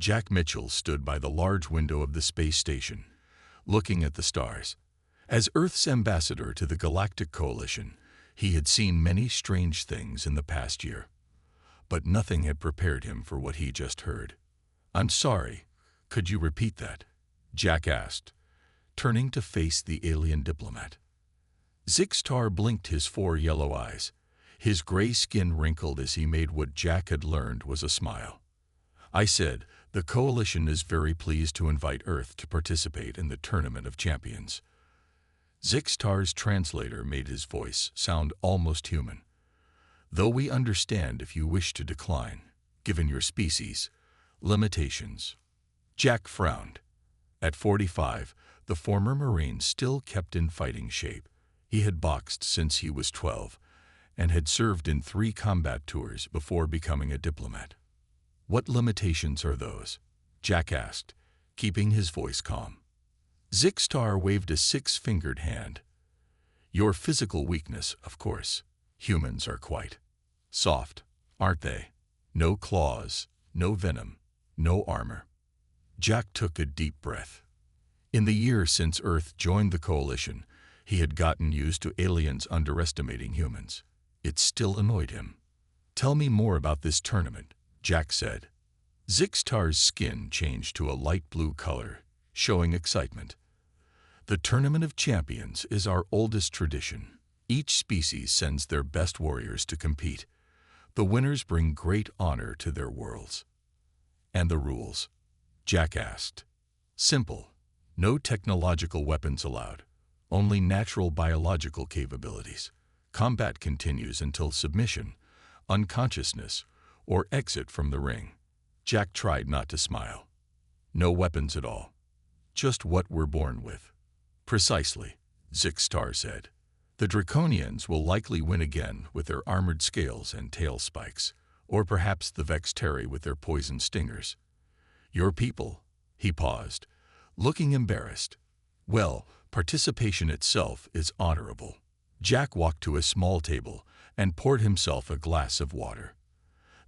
Jack Mitchell stood by the large window of the space station, looking at the stars. As Earth's ambassador to the Galactic Coalition, he had seen many strange things in the past year. But nothing had prepared him for what he just heard. "I'm sorry, could you repeat that?" Jack asked, turning to face the alien diplomat. Zixtar blinked his 4 yellow eyes. His gray skin wrinkled as he made what Jack had learned was a smile. "I said, the Coalition is very pleased to invite Earth to participate in the Tournament of Champions." Zixtar's translator made his voice sound almost human. "Though we understand if you wish to decline, given your species limitations." Jack frowned. At 45, the former Marine still kept in fighting shape. He had boxed since he was 12 and had served in 3 combat tours before becoming a diplomat. "What limitations are those?" Jack asked, keeping his voice calm. Zixtar waved a 6-fingered hand. "Your physical weakness, of course. Humans are quite soft, aren't they? No claws, no venom, no armor." Jack took a deep breath. In the year since Earth joined the Coalition, he had gotten used to aliens underestimating humans. It still annoyed him. "Tell me more about this tournament," Jack said. Zixtar's skin changed to a light blue color, showing excitement. "The Tournament of Champions is our oldest tradition. Each species sends their best warriors to compete. The winners bring great honor to their worlds." "And the rules?" Jack asked. "Simple. No technological weapons allowed. Only natural biological capabilities. Combat continues until submission, unconsciousness, or exit from the ring." Jack tried not to smile. "No weapons at all. Just what we're born with." "Precisely," Zixtar said. "The Draconians will likely win again with their armored scales and tail spikes, or perhaps the Vexteri with their poison stingers. Your people," he paused, looking embarrassed. "Well, participation itself is honorable." Jack walked to a small table and poured himself a glass of water.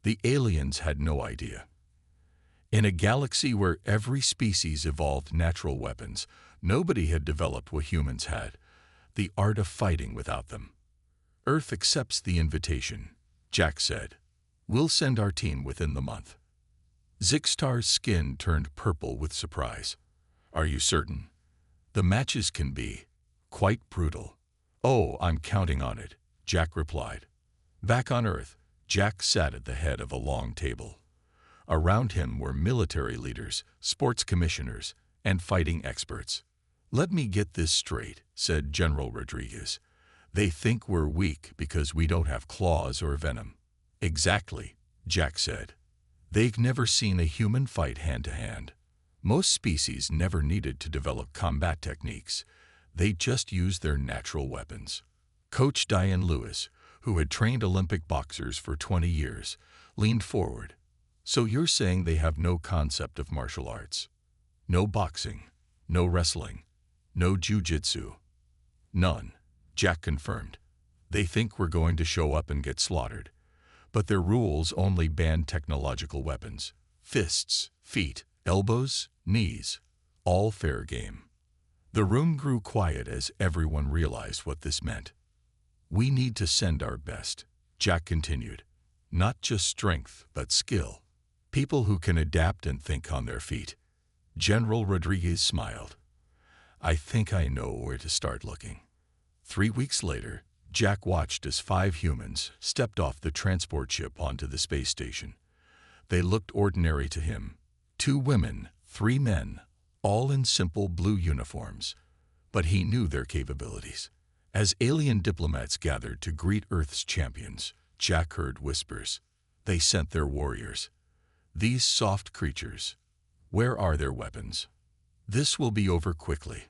The aliens had no idea. In a galaxy where every species evolved natural weapons, nobody had developed what humans had, the art of fighting without them. "Earth accepts the invitation," Jack said. "We'll send our team within the month." Zixtar's skin turned purple with surprise. "Are you certain? The matches can be quite brutal." "Oh, I'm counting on it," Jack replied. Back on Earth, Jack sat at the head of a long table. Around him were military leaders, sports commissioners, and fighting experts. "Let me get this straight," said General Rodriguez. "They think we're weak because we don't have claws or venom." "Exactly," Jack said. "They've never seen a human fight hand-to-hand. Most species never needed to develop combat techniques. They just used their natural weapons." Coach Diane Lewis, who had trained Olympic boxers for 20 years, leaned forward. "So you're saying they have no concept of martial arts? No boxing, no wrestling, no jiu-jitsu?" "None," Jack confirmed. "They think we're going to show up and get slaughtered. But their rules only ban technological weapons. Fists, feet, elbows, knees, all fair game." The room grew quiet as everyone realized what this meant. "We need to send our best," Jack continued. "Not just strength, but skill. People who can adapt and think on their feet." General Rodriguez smiled. "I think I know where to start looking." 3 weeks later, Jack watched as 5 humans stepped off the transport ship onto the space station. They looked ordinary to him. 2 women, 3 men, all in simple blue uniforms. But he knew their capabilities. As alien diplomats gathered to greet Earth's champions, Jack heard whispers. They sent their warriors. These soft creatures. Where are their weapons? This will be over quickly.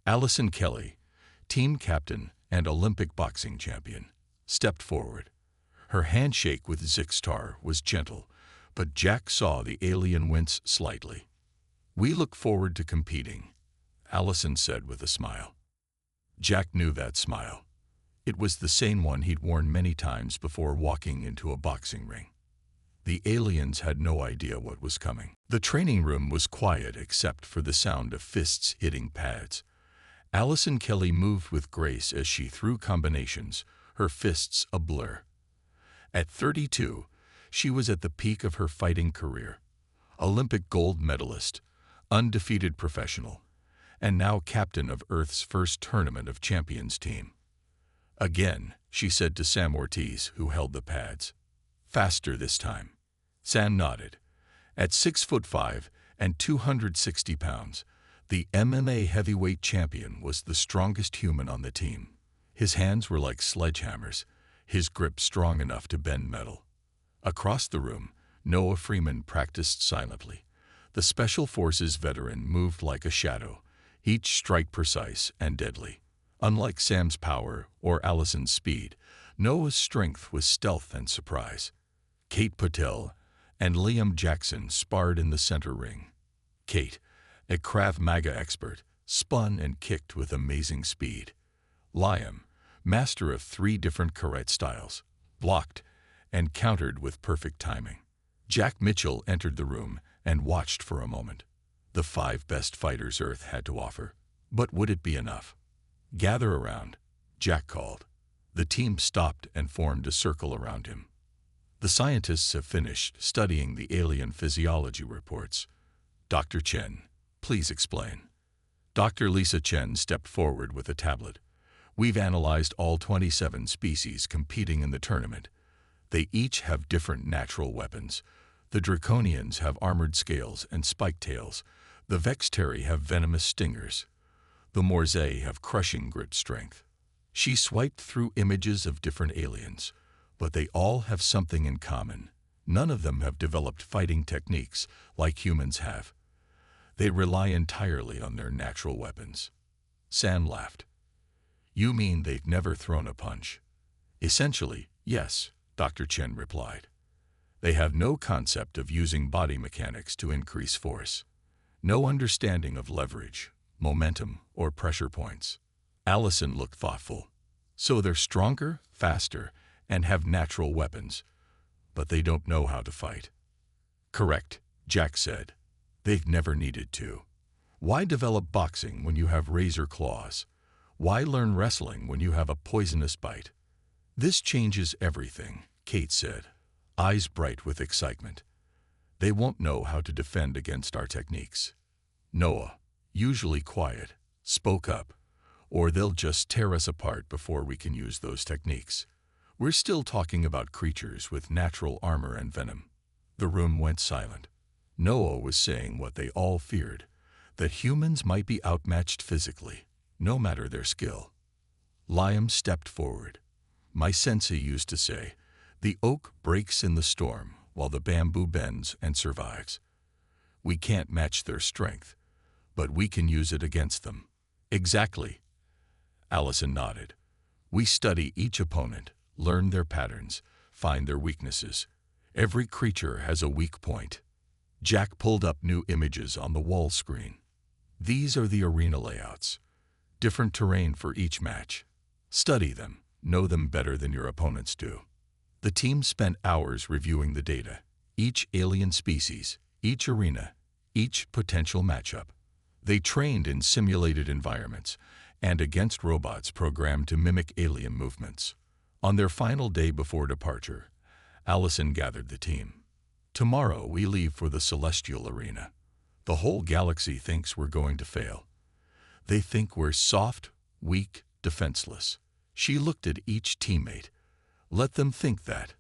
Allison Kelly, team captain and Olympic boxing champion, stepped forward. Her handshake with Zixtar was gentle, but Jack saw the alien wince slightly. "We look forward to competing," Allison said with a smile. Jack knew that smile. It was the same one he'd worn many times before walking into a boxing ring. The aliens had no idea what was coming. The training room was quiet except for the sound of fists hitting pads. Allison Kelly moved with grace as she threw combinations, her fists a blur. At 32, she was at the peak of her fighting career. Olympic gold medalist, undefeated professional, and now captain of Earth's first Tournament of Champions team. Again, she said to Sam Ortiz, who held the pads. Faster this time. Sam nodded. At 6'5" and 260 pounds, the MMA heavyweight champion was the strongest human on the team. His hands were like sledgehammers, his grip strong enough to bend metal. Across the room, Noah Freeman practiced silently. The Special Forces veteran moved like a shadow, each strike precise and deadly. Unlike Sam's power or Allison's speed, Noah's strength was stealth and surprise. Kate Patel and Liam Jackson sparred in the center ring. Kate, a Krav Maga expert, spun and kicked with amazing speed. Liam, master of 3 different karate styles, blocked and countered with perfect timing. Jack Mitchell entered the room and watched for a moment. The 5 best fighters Earth had to offer. But would it be enough? Gather around, Jack called. The team stopped and formed a circle around him. The scientists have finished studying the alien physiology reports. Dr. Chen, please explain. Dr. Lisa Chen stepped forward with a tablet. We've analyzed all 27 species competing in the tournament. They each have different natural weapons. The Draconians have armored scales and spiked tails. The Vexteri have venomous stingers. The Morzei have crushing grit strength. She swiped through images of different aliens, but they all have something in common. None of them have developed fighting techniques like humans have. They rely entirely on their natural weapons. Sam laughed. You mean they've never thrown a punch? Essentially, yes, Dr. Chen replied. They have no concept of using body mechanics to increase force. No understanding of leverage, momentum, or pressure points. Allison looked thoughtful. So they're stronger, faster, and have natural weapons, but they don't know how to fight. Correct, Jack said. They've never needed to. Why develop boxing when you have razor claws? Why learn wrestling when you have a poisonous bite? This changes everything, Kate said, eyes bright with excitement. They won't know how to defend against our techniques. Noah, usually quiet, spoke up, or they'll just tear us apart before we can use those techniques. We're still talking about creatures with natural armor and venom. The room went silent. Noah was saying what they all feared, that humans might be outmatched physically, no matter their skill. Liam stepped forward. My sensei used to say, the oak breaks in the storm while the bamboo bends and survives. We can't match their strength, but we can use it against them. Exactly. Allison nodded. We study each opponent, learn their patterns, find their weaknesses. Every creature has a weak point. Jack pulled up new images on the wall screen. These are the arena layouts. Different terrain for each match. Study them, know them better than your opponents do. The team spent hours reviewing the data, each alien species, each arena, each potential matchup. They trained in simulated environments and against robots programmed to mimic alien movements. On their final day before departure, Allison gathered the team. Tomorrow we leave for the Celestial Arena. The whole galaxy thinks we're going to fail. They think we're soft, weak, defenseless. She looked at each teammate. Let them think that.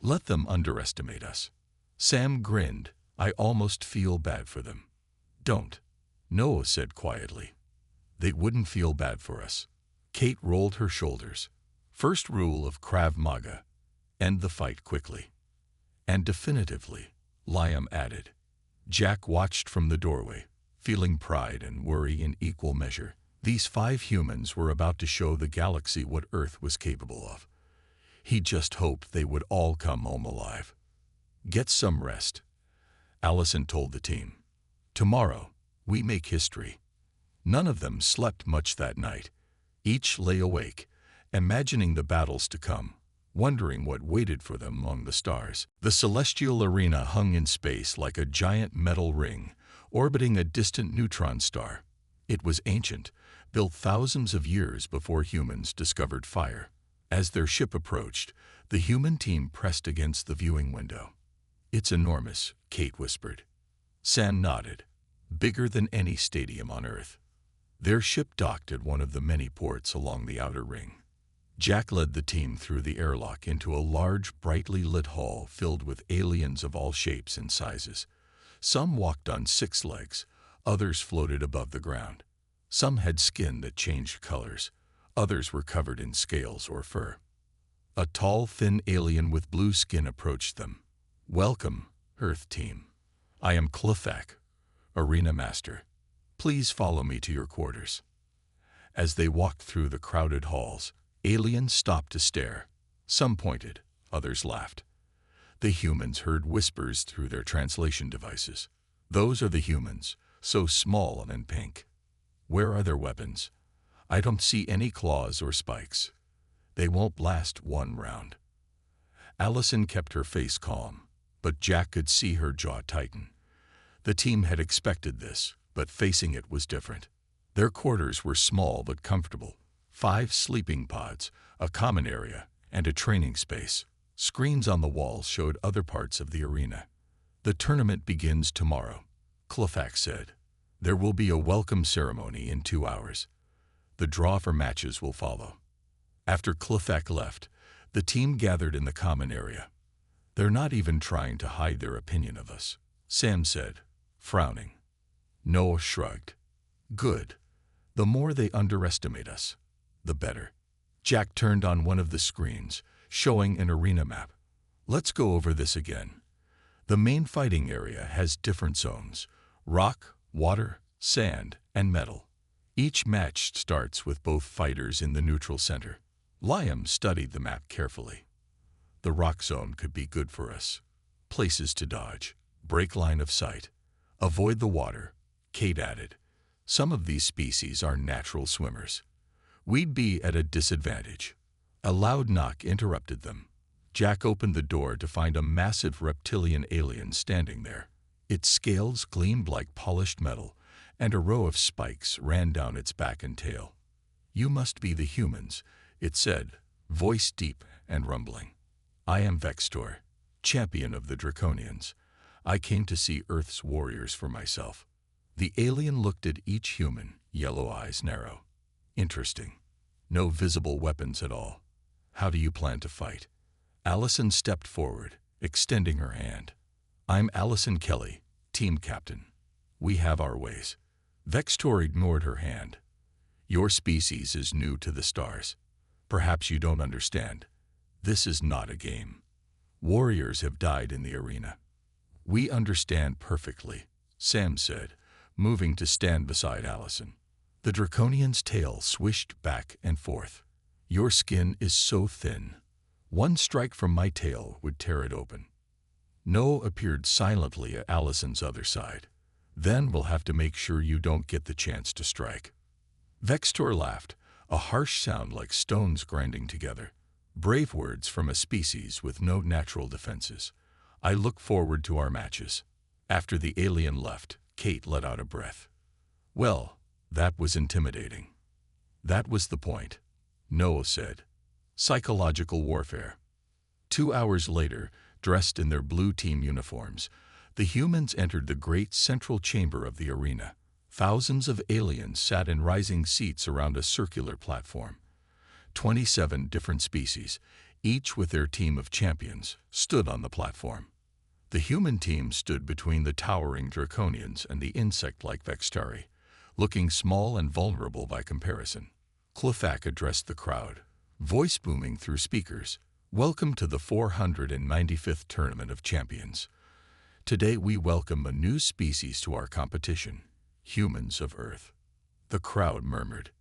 Let them underestimate us. Sam grinned. I almost feel bad for them. Don't. Noah said quietly. They wouldn't feel bad for us. Kate rolled her shoulders. First rule of Krav Maga. End the fight quickly. And definitively, Liam added. Jack watched from the doorway, feeling pride and worry in equal measure. These 5 humans were about to show the galaxy what Earth was capable of. He just hoped they would all come home alive. Get some rest, Allison told the team. Tomorrow, we make history. None of them slept much that night. Each lay awake, imagining the battles to come, wondering what waited for them among the stars. The celestial arena hung in space like a giant metal ring, orbiting a distant neutron star. It was ancient, built thousands of years before humans discovered fire. As their ship approached, the human team pressed against the viewing window. "It's enormous," Kate whispered. Sam nodded. "Bigger than any stadium on Earth." Their ship docked at one of the many ports along the outer ring. Jack led the team through the airlock into a large, brightly lit hall filled with aliens of all shapes and sizes. Some walked on 6 legs, others floated above the ground. Some had skin that changed colors, others were covered in scales or fur. A tall, thin alien with blue skin approached them. "Welcome, Earth team. I am Clefak, Arena Master. Please follow me to your quarters." As they walked through the crowded halls, aliens stopped to stare. Some pointed, others laughed. The humans heard whispers through their translation devices. "Those are the humans, so small and pink. Where are their weapons? I don't see any claws or spikes. They won't last one round." Allison kept her face calm, but Jack could see her jaw tighten. The team had expected this, but facing it was different. Their quarters were small but comfortable. 5 sleeping pods, a common area, and a training space. Screens on the walls showed other parts of the arena. "The tournament begins tomorrow," Clefak said. "There will be a welcome ceremony in 2 hours. The draw for matches will follow." After Clefak left, the team gathered in the common area. "They're not even trying to hide their opinion of us," Sam said, frowning. Noah shrugged. "Good. The more they underestimate us, the better." Jack turned on one of the screens, showing an arena map. "Let's go over this again. The main fighting area has different zones: rock, water, sand, and metal. Each match starts with both fighters in the neutral center." Liam studied the map carefully. "The rock zone could be good for us. Places to dodge, break line of sight. Avoid the water," Kate added. "Some of these species are natural swimmers. We'd be at a disadvantage." A loud knock interrupted them. Jack opened the door to find a massive reptilian alien standing there. Its scales gleamed like polished metal, and a row of spikes ran down its back and tail. "You must be the humans," it said, voice deep and rumbling. "I am Vextor, champion of the Draconians. I came to see Earth's warriors for myself." The alien looked at each human, yellow eyes narrow. "Interesting. No visible weapons at all. How do you plan to fight?" Allison stepped forward, extending her hand. "I'm Allison Kelly, team captain. We have our ways." Vextor ignored her hand. "Your species is new to the stars. Perhaps you don't understand. This is not a game. Warriors have died in the arena." "We understand perfectly," Sam said, moving to stand beside Allison. The Draconian's tail swished back and forth. "Your skin is so thin. One strike from my tail would tear it open." Noah appeared silently at Allison's other side. "Then we'll have to make sure you don't get the chance to strike." Vextor laughed, a harsh sound like stones grinding together. "Brave words from a species with no natural defenses. I look forward to our matches." After the alien left, Kate let out a breath. "Well, that was intimidating." "That was the point," Noah said. "Psychological warfare." 2 hours later, dressed in their blue team uniforms, the humans entered the great central chamber of the arena. Thousands of aliens sat in rising seats around a circular platform. 27 different species, each with their team of champions, stood on the platform. The human team stood between the towering Draconians and the insect-like Vextari, looking small and vulnerable by comparison. Clefak addressed the crowd, voice booming through speakers. "Welcome to the 495th Tournament of Champions. Today we welcome a new species to our competition, humans of Earth." The crowd murmured.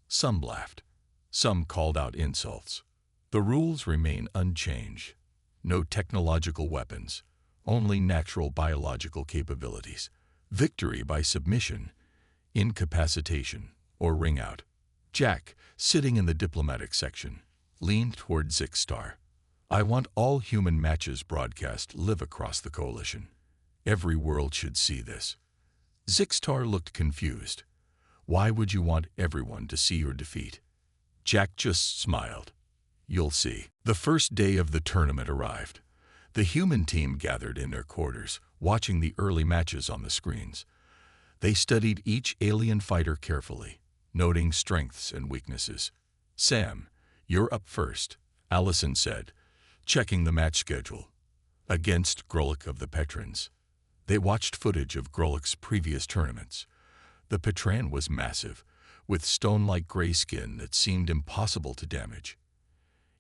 Some laughed. Some called out insults. The rules remain unchanged. No technological weapons, only natural biological capabilities. Victory by submission, incapacitation, or ring out. Jack, sitting in the diplomatic section, leaned toward Zixstar. I want all human matches broadcast live across the coalition. Every world should see this. Zixtar looked confused. Why would you want everyone to see your defeat? Jack just smiled. You'll see. The first day of the tournament arrived. The human team gathered in their quarters, watching the early matches on the screens. They studied each alien fighter carefully, noting strengths and weaknesses. Sam, you're up first, Allison said, checking the match schedule. Against Grolic of the Petrans. They watched footage of Grolic's previous tournaments. The Petran was massive, with stone-like gray skin that seemed impossible to damage.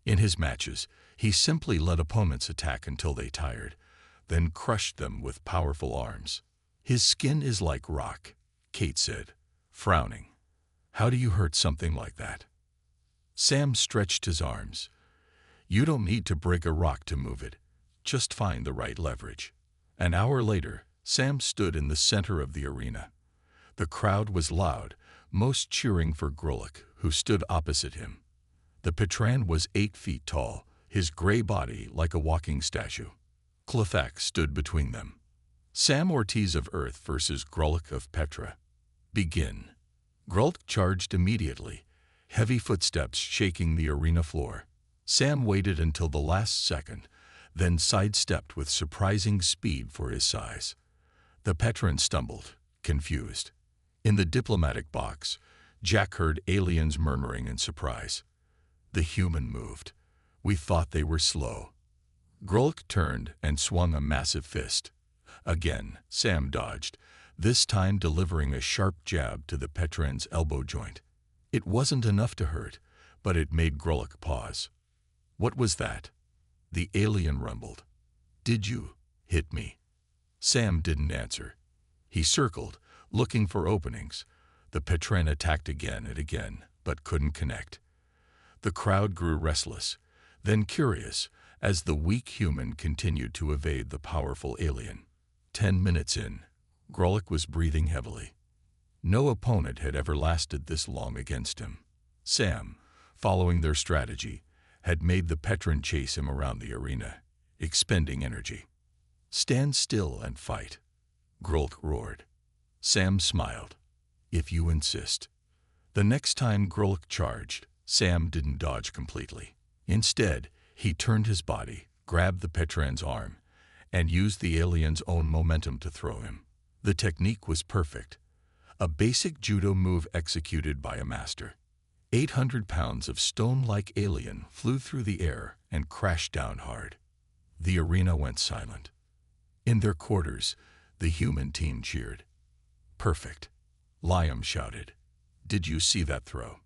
In his matches, he simply let opponents attack until they tired, then crushed them with powerful arms. His skin is like rock, Kate said, frowning. How do you hurt something like that? Sam stretched his arms. You don't need to break a rock to move it. Just find the right leverage. An hour later, Sam stood in the center of the arena. The crowd was loud, most cheering for Grolic, who stood opposite him. The Petran was 8 feet tall, his gray body like a walking statue. Clefairy stood between them. Sam Ortiz of Earth versus Grolic of Petra. Begin. Grolic charged immediately, heavy footsteps shaking the arena floor. Sam waited until the last second, then sidestepped with surprising speed for his size. The Petran stumbled, confused. In the diplomatic box, Jack heard aliens murmuring in surprise. The human moved. We thought they were slow. Grolic turned and swung a massive fist. Again, Sam dodged, this time delivering a sharp jab to the Petran's elbow joint. It wasn't enough to hurt, but it made Grolic pause. What was that? The alien rumbled. Did you hit me? Sam didn't answer. He circled, looking for openings. The Petran attacked again and again, but couldn't connect. The crowd grew restless, then curious, as the weak human continued to evade the powerful alien. 10 minutes in, Grolic was breathing heavily. No opponent had ever lasted this long against him. Sam, following their strategy, had made the Petran chase him around the arena, expending energy. Stand still and fight, Grolic roared. Sam smiled. If you insist. The next time Grolic charged, Sam didn't dodge completely. Instead, he turned his body, grabbed the Petran's arm, and used the alien's own momentum to throw him. The technique was perfect. A basic judo move executed by a master. 800 pounds of stone-like alien flew through the air and crashed down hard. The arena went silent. In their quarters, the human team cheered. Perfect. Liam shouted. Did you see that throw?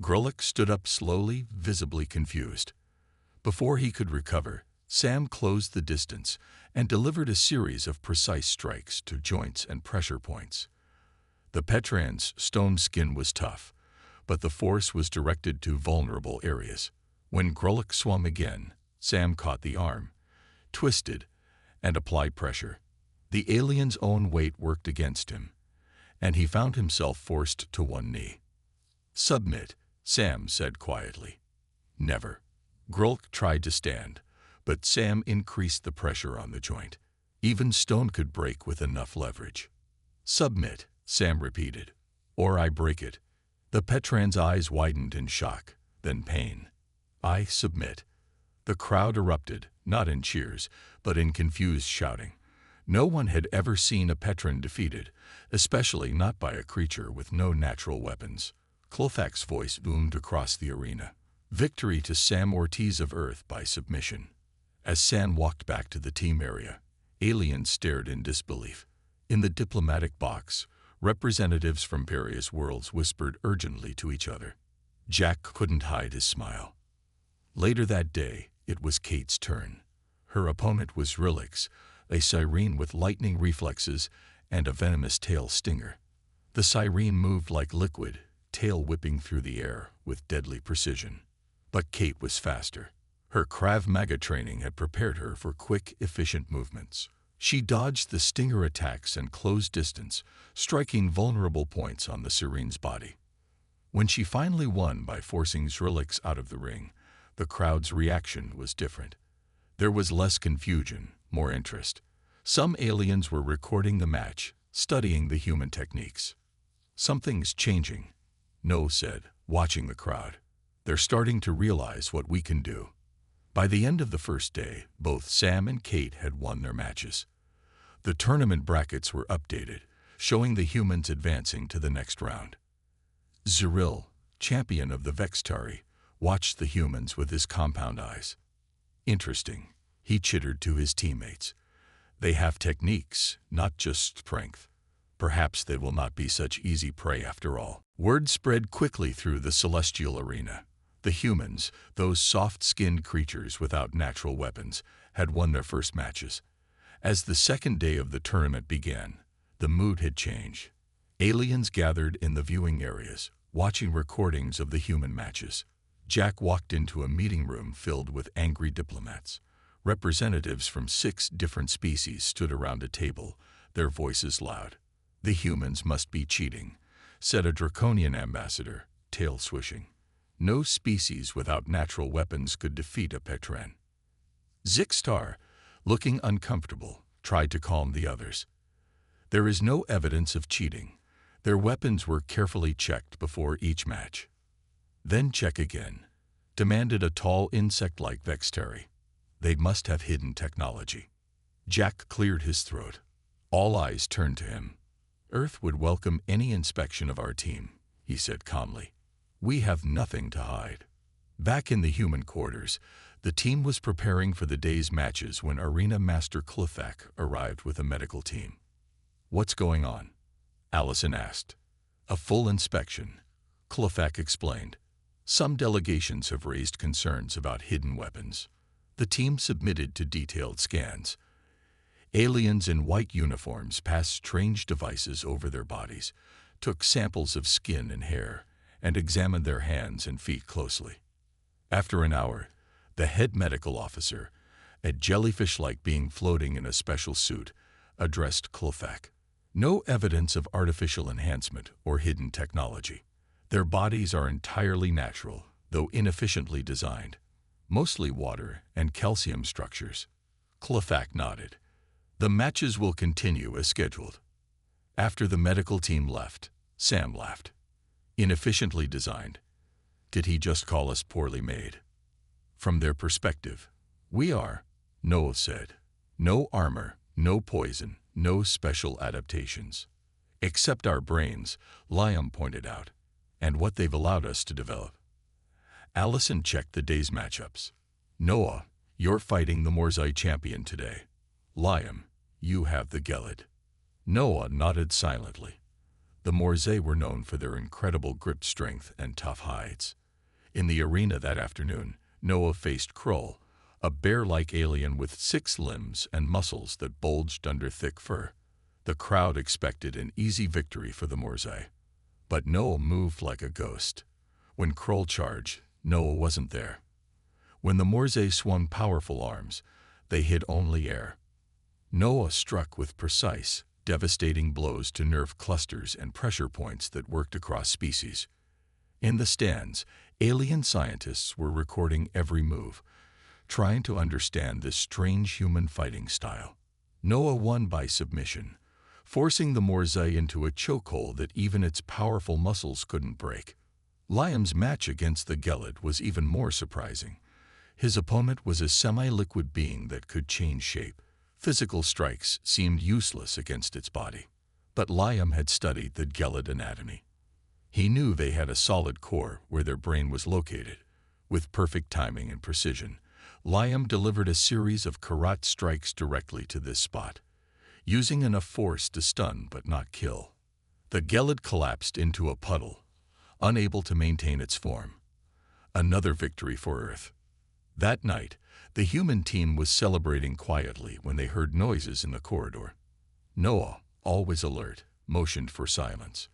Grolic stood up slowly, visibly confused. Before he could recover, Sam closed the distance and delivered a series of precise strikes to joints and pressure points. The Petran's stone skin was tough, but the force was directed to vulnerable areas. When Grolic swung again, Sam caught the arm, twisted, and applied pressure. The alien's own weight worked against him, and he found himself forced to one knee. Submit, Sam said quietly. Never. Grolic tried to stand, but Sam increased the pressure on the joint. Even stone could break with enough leverage. Submit, Sam repeated, or I break it. The Petran's eyes widened in shock, then pain. I submit. The crowd erupted, not in cheers, but in confused shouting. No one had ever seen a Petran defeated, especially not by a creature with no natural weapons. Clefairy's voice boomed across the arena. Victory to Sam Ortiz of Earth by submission. As Sam walked back to the team area, aliens stared in disbelief. In the diplomatic box, representatives from various worlds whispered urgently to each other. Jack couldn't hide his smile. Later that day, it was Kate's turn. Her opponent was Rilix, a siren with lightning reflexes and a venomous tail stinger. The siren moved like liquid, tail whipping through the air with deadly precision. But Kate was faster. Her Krav Maga training had prepared her for quick, efficient movements. She dodged the stinger attacks and closed distance, striking vulnerable points on the siren's body. When she finally won by forcing Rilix out of the ring, The crowd's reaction was different. There was less confusion, more interest. Some aliens were recording the match, studying the human techniques. "Something's changing," No said, watching the crowd. "They're starting to realize what we can do." By the end of the first day, both Sam and Kate had won their matches. The tournament brackets were updated, showing the humans advancing to the next round. Zyril, champion of the Vextari, watched the humans with his compound eyes. "Interesting," he chittered to his teammates. "They have techniques, not just strength. Perhaps they will not be such easy prey after all." Word spread quickly through the celestial arena. The humans, those soft-skinned creatures without natural weapons, had won their first matches. As the second day of the tournament began, the mood had changed. Aliens gathered in the viewing areas, watching recordings of the human matches. Jack walked into a meeting room filled with angry diplomats. Representatives from 6 different species stood around a table, their voices loud. "The humans must be cheating," said a draconian ambassador, tail swishing. "No species without natural weapons could defeat a Petran." Zixtar, looking uncomfortable, tried to calm the others. "There is no evidence of cheating. Their weapons were carefully checked before each match." "Then check again," demanded a tall insect-like Vextari. "They must have hidden technology." Jack cleared his throat. All eyes turned to him. "Earth would welcome any inspection of our team," he said calmly. "We have nothing to hide." Back in the human quarters, the team was preparing for the day's matches when Arena Master Clefak arrived with a medical team. "What's going on?" Allison asked. "A full inspection," Clefak explained. "Some delegations have raised concerns about hidden weapons." The team submitted to detailed scans. Aliens in white uniforms passed strange devices over their bodies, took samples of skin and hair, and examined their hands and feet closely. After an hour, the head medical officer, a jellyfish-like being floating in a special suit, addressed Clefak. "No evidence of artificial enhancement or hidden technology. Their bodies are entirely natural, though inefficiently designed. Mostly water and calcium structures." Clefak nodded. "The matches will continue as scheduled." After the medical team left, Sam laughed. "Inefficiently designed. Did he just call us poorly made?" "From their perspective, we are," Noah said. "No armor, no poison, no special adaptations." "Except our brains," Liam pointed out, "and what they've allowed us to develop." Allison checked the day's matchups. "Noah, you're fighting the Morzai champion today. Liam, you have the Gelid." Noah nodded silently. The Morzai were known for their incredible grip strength and tough hides. In the arena that afternoon, Noah faced Krull, a bear-like alien with 6 limbs and muscles that bulged under thick fur. The crowd expected an easy victory for the Morzai. But Noah moved like a ghost. When Krull charged, Noah wasn't there. When the Morzai swung powerful arms, they hit only air. Noah struck with precise, devastating blows to nerve clusters and pressure points that worked across species. In the stands, alien scientists were recording every move, trying to understand this strange human fighting style. Noah won by submission, forcing the Morzai into a chokehold that even its powerful muscles couldn't break. Liam's match against the Gelid was even more surprising. His opponent was a semi-liquid being that could change shape. Physical strikes seemed useless against its body. But Liam had studied the Gelid anatomy. He knew they had a solid core where their brain was located. With perfect timing and precision, Liam delivered a series of karate strikes directly to this spot, using enough force to stun but not kill. The Gelid collapsed into a puddle, unable to maintain its form. Another victory for Earth. That night, the human team was celebrating quietly when they heard noises in the corridor. Noah, always alert, motioned for silence.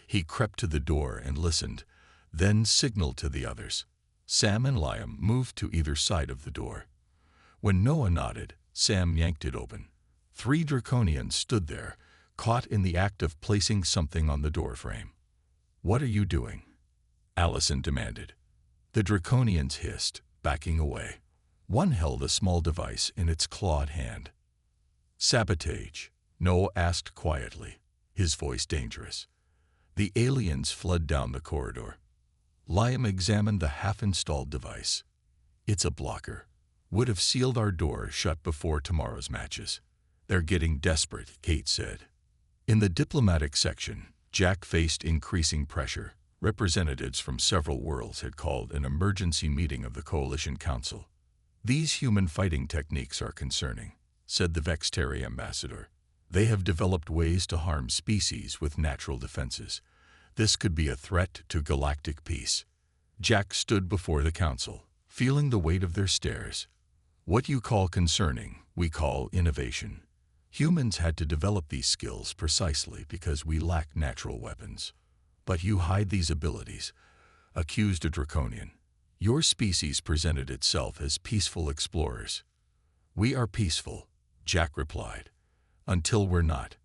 He crept to the door and listened, then signaled to the others. Sam and Liam moved to either side of the door. When Noah nodded, Sam yanked it open. 3 draconians stood there, caught in the act of placing something on the doorframe. "What are you doing?" Allison demanded. The draconians hissed, backing away. One held a small device in its clawed hand. "Sabotage," Noah asked quietly, his voice dangerous. The aliens fled down the corridor. Liam examined the half-installed device. "It's a blocker. Would have sealed our door shut before tomorrow's matches." "They're getting desperate," Kate said. In the diplomatic section, Jack faced increasing pressure. Representatives from several worlds had called an emergency meeting of the Coalition Council. "These human fighting techniques are concerning," said the Vextari ambassador. "They have developed ways to harm species with natural defenses. This could be a threat to galactic peace." Jack stood before the council, feeling the weight of their stares. "What you call concerning, we call innovation. Humans had to develop these skills precisely because we lack natural weapons. But you hide these abilities," accused a draconian. "Your species presented itself as peaceful explorers." "We are peaceful," Jack replied, "until we're not,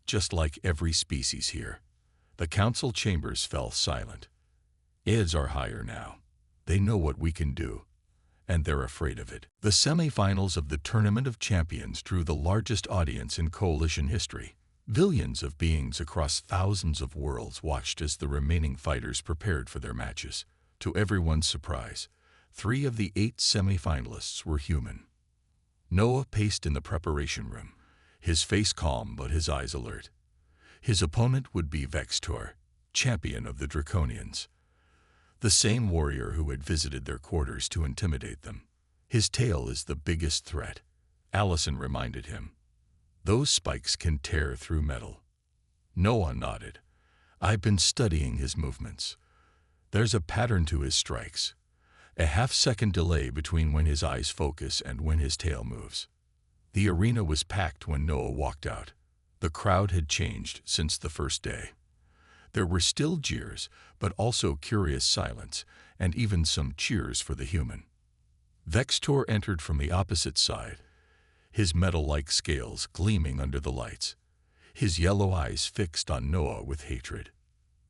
just like every species here." The council chambers fell silent. "Eds are higher now. They know what we can do, and they're afraid of it." The semifinals of the Tournament of Champions drew the largest audience in Coalition history. Billions of beings across thousands of worlds watched as the remaining fighters prepared for their matches. To everyone's surprise, 3 of the 8 semifinalists were human. Noah paced in the preparation room, his face calm but his eyes alert. His opponent would be Vextor, champion of the Draconians, the same warrior who had visited their quarters to intimidate them. "His tail is the biggest threat," Allison reminded him. "Those spikes can tear through metal." Noah nodded. "I've been studying his movements. There's a pattern to his strikes, a half-second delay between when his eyes focus and when his tail moves." The arena was packed when Noah walked out. The crowd had changed since the first day. There were still jeers, but also curious silence, and even some cheers for the human. Vextor entered from the opposite side, his metal-like scales gleaming under the lights, his yellow eyes fixed on Noah with hatred.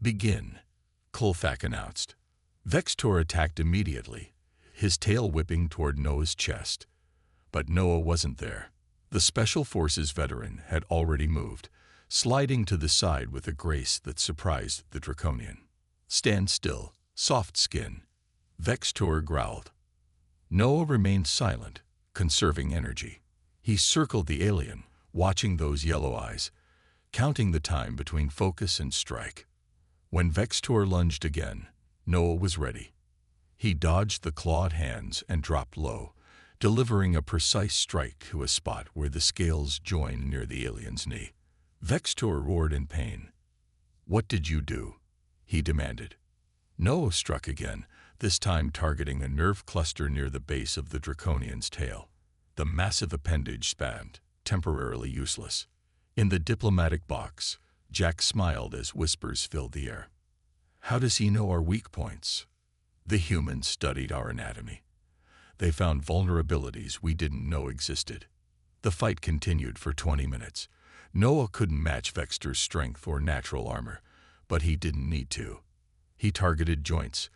"Begin," Kulfak announced. Vextor attacked immediately, his tail whipping toward Noah's chest. But Noah wasn't there. The Special Forces veteran had already moved, sliding to the side with a grace that surprised the Draconian. "Stand still, soft skin," Vextor growled. Noah remained silent, conserving energy. He circled the alien, watching those yellow eyes, counting the time between focus and strike. When Vextor lunged again, Noah was ready. He dodged the clawed hands and dropped low, delivering a precise strike to a spot where the scales joined near the alien's knee. Vextor roared in pain. "What did you do?" he demanded. Noah struck again, this time targeting a nerve cluster near the base of the Draconian's tail. The massive appendage spasmed, temporarily useless. In the diplomatic box, Jack smiled as whispers filled the air. "How does he know our weak points?" "The humans studied our anatomy. They found vulnerabilities we didn't know existed." The fight continued for 20 minutes. Noah couldn't match Vextor's strength or natural armor, but he didn't need to. He targeted joints,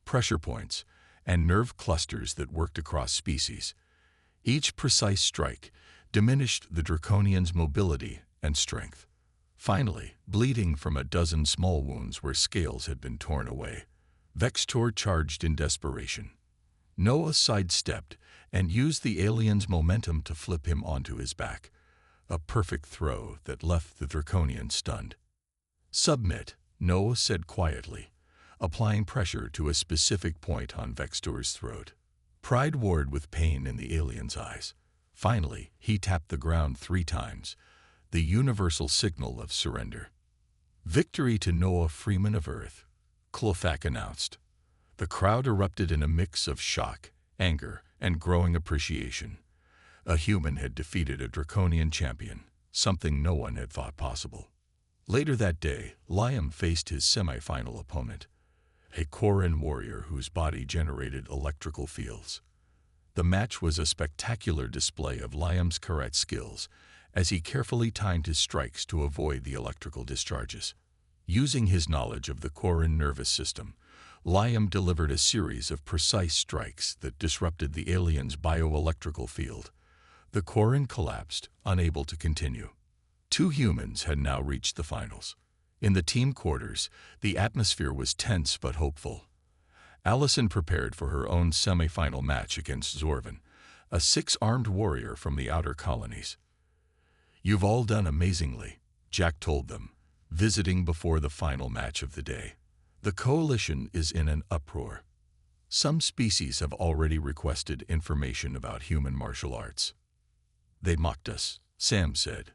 pressure points, and nerve clusters that worked across species. Each precise strike diminished the Draconian's mobility and strength. Finally, bleeding from a dozen small wounds where scales had been torn away, Vextor charged in desperation. Noah sidestepped and used the alien's momentum to flip him onto his back, a perfect throw that left the Draconian stunned. "Submit," Noah said quietly, applying pressure to a specific point on Vextor's throat. Pride warred with pain in the alien's eyes. Finally, he tapped the ground 3 times, the universal signal of surrender. "Victory to Noah Freeman of Earth," Kulfak announced. The crowd erupted in a mix of shock, anger, and growing appreciation. A human had defeated a Draconian champion, something no one had thought possible. Later that day, Liam faced his semi-final opponent, a Koran warrior whose body generated electrical fields. The match was a spectacular display of Liam's karate skills, as he carefully timed his strikes to avoid the electrical discharges. Using his knowledge of the Koran nervous system, Liam delivered a series of precise strikes that disrupted the alien's bioelectrical field. The Quarren collapsed, unable to continue. 2 humans had now reached the finals. In the team quarters, the atmosphere was tense but hopeful. Allison prepared for her own semi-final match against Zorvan, a 6-armed warrior from the outer colonies. "You've all done amazingly," Jack told them, visiting before the final match of the day. "The Coalition is in an uproar. Some species have already requested information about human martial arts. They mocked us," Sam said.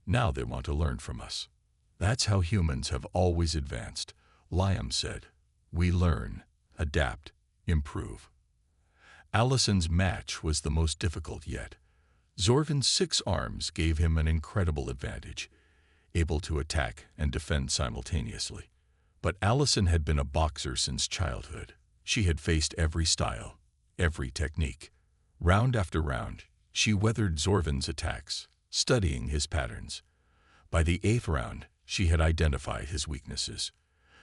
"Now they want to learn from us." "That's how humans have always advanced," Liam said. "We learn, adapt, improve." Allison's match was the most difficult yet. Zorvan's 6 arms gave him an incredible advantage, able to attack and defend simultaneously. But Allison had been a boxer since childhood. She had faced every style, every technique. Round after round, she weathered Zorvan's attacks, studying his patterns. By the 8th round, she had identified his weaknesses.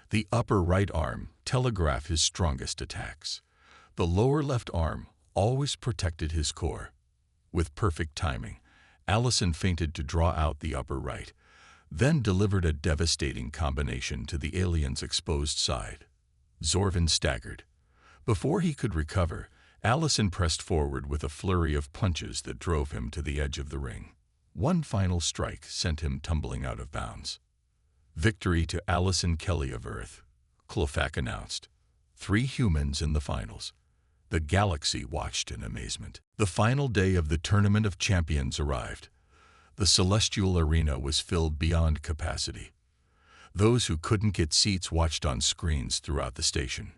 The upper right arm telegraphed his strongest attacks. The lower left arm always protected his core. With perfect timing, Allison feinted to draw out the upper right, then delivered a devastating combination to the alien's exposed side. Zorvan staggered. Before he could recover, Allison pressed forward with a flurry of punches that drove him to the edge of the ring. One final strike sent him tumbling out of bounds. "Victory to Allison Kelly of Earth," Klofak announced. 3 humans in the finals. The galaxy watched in amazement. The final day of the Tournament of Champions arrived. The celestial arena was filled beyond capacity. Those who couldn't get seats watched on screens throughout the station.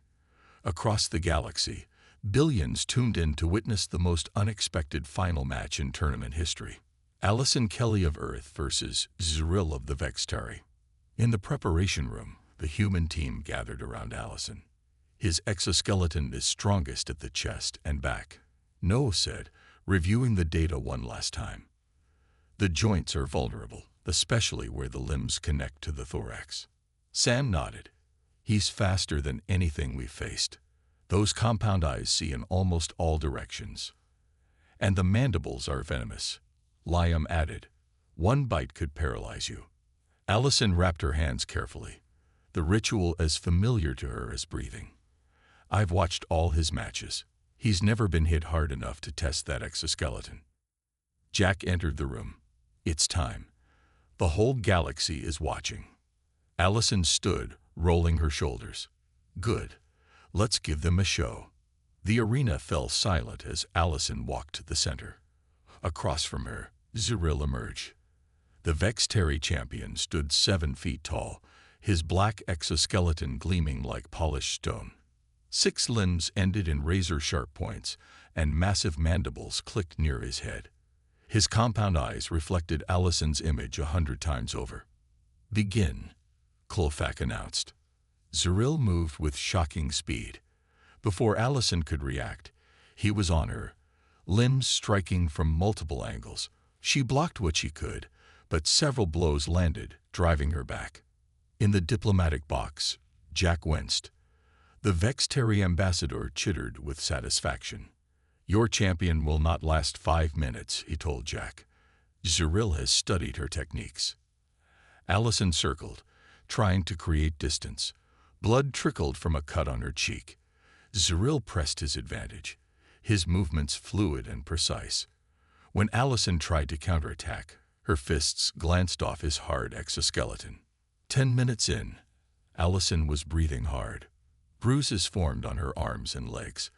Across the galaxy, billions tuned in to witness the most unexpected final match in tournament history. Allison Kelly of Earth versus Zyril of the Vextari. In the preparation room, the human team gathered around Allison. "His exoskeleton is strongest at the chest and back," Noah said, reviewing the data one last time. "The joints are vulnerable, especially where the limbs connect to the thorax." Sam nodded. "He's faster than anything we've faced. Those compound eyes see in almost all directions. And the mandibles are venomous," Liam added. "One bite could paralyze you." Allison wrapped her hands carefully, the ritual as familiar to her as breathing. "I've watched all his matches. He's never been hit hard enough to test that exoskeleton." Jack entered the room. "It's time. The whole galaxy is watching." Allison stood, rolling her shoulders. "Good. Let's give them a show." The arena fell silent as Allison walked to the center. Across from her, Zyril emerged. The Vextari champion stood 7 feet tall, his black exoskeleton gleaming like polished stone. 6 limbs ended in razor-sharp points, and massive mandibles clicked near his head. His compound eyes reflected Allison's image 100 times over. "Begin," Klofak announced. Zyril moved with shocking speed. Before Allison could react, he was on her, limbs striking from multiple angles. She blocked what she could, but several blows landed, driving her back. In the diplomatic box, Jack winced. The Vextari ambassador chittered with satisfaction. "Your champion will not last 5 minutes," he told Jack. "Zyril has studied her techniques." Allison circled, trying to create distance. Blood trickled from a cut on her cheek. Zyril pressed his advantage, his movements fluid and precise. When Allison tried to counterattack, her fists glanced off his hard exoskeleton. 10 minutes in, Allison was breathing hard. Bruises formed on her arms and legs.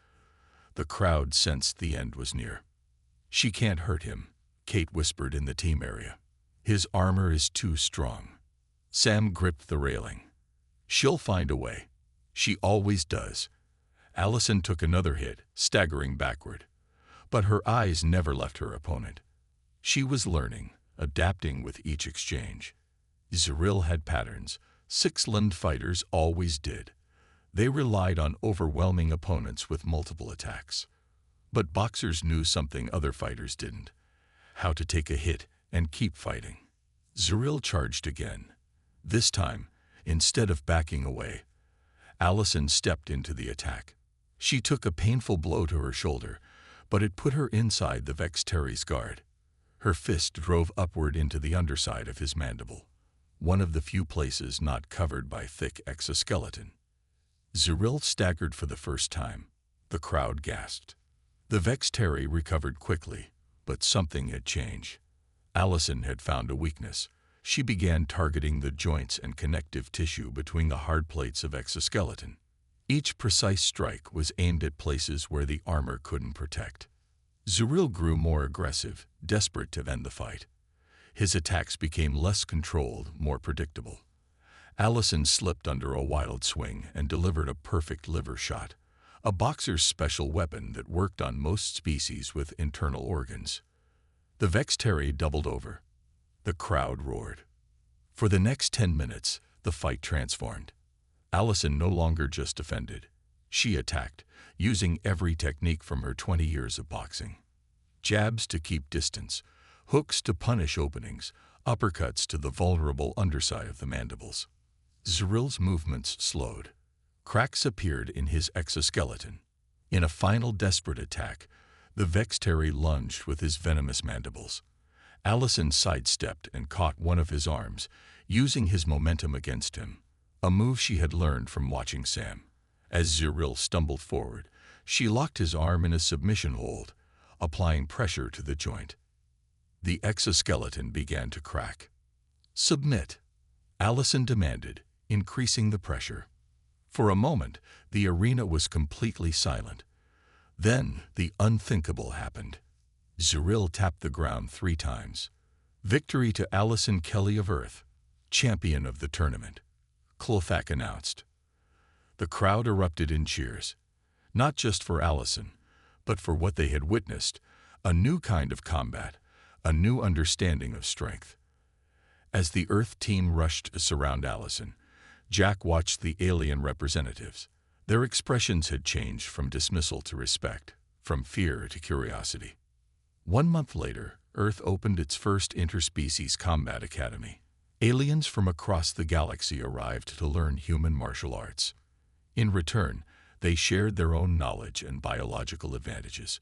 The crowd sensed the end was near. "She can't hurt him," Kate whispered in the team area. "His armor is too strong." Sam gripped the railing. "She'll find a way. She always does." Allison took another hit, staggering backward. But her eyes never left her opponent. She was learning, adapting with each exchange. Zyril had patterns. 6-limbed fighters always did. They relied on overwhelming opponents with multiple attacks. But boxers knew something other fighters didn't: how to take a hit and keep fighting. Zyril charged again. This time, instead of backing away, Allison stepped into the attack. She took a painful blow to her shoulder, but it put her inside the Vex Terry's guard. Her fist drove upward into the underside of his mandible, one of the few places not covered by thick exoskeleton. Zyril staggered for the first time. The crowd gasped. The Vex Terry recovered quickly, but something had changed. Allison had found a weakness. She began targeting the joints and connective tissue between the hard plates of exoskeleton. Each precise strike was aimed at places where the armor couldn't protect. Zyril grew more aggressive, desperate to end the fight. His attacks became less controlled, more predictable. Allison slipped under a wild swing and delivered a perfect liver shot, a boxer's special weapon that worked on most species with internal organs. The Vex Terry doubled over. The crowd roared. For the next 10 minutes, the fight transformed. Allison no longer just defended. She attacked, using every technique from her 20 years of boxing. Jabs to keep distance, hooks to punish openings, uppercuts to the vulnerable underside of the mandibles. Zyril's movements slowed. Cracks appeared in his exoskeleton. In a final desperate attack, the Vex Terry lunged with his venomous mandibles. Allison sidestepped and caught one of his arms, using his momentum against him, a move she had learned from watching Sam. As Zyril stumbled forward, she locked his arm in a submission hold, applying pressure to the joint. The exoskeleton began to crack. "Submit," Allison demanded, increasing the pressure. For a moment, the arena was completely silent. Then, the unthinkable happened. Zyril tapped the ground 3 times. "Victory to Allison Kelly of Earth, champion of the tournament," Klofak announced. The crowd erupted in cheers, not just for Allison, but for what they had witnessed, a new kind of combat, a new understanding of strength. As the Earth team rushed to surround Allison, Jack watched the alien representatives. Their expressions had changed from dismissal to respect, from fear to curiosity. 1 month later, Earth opened its first interspecies combat academy. Aliens from across the galaxy arrived to learn human martial arts. In return, they shared their own knowledge and biological advantages.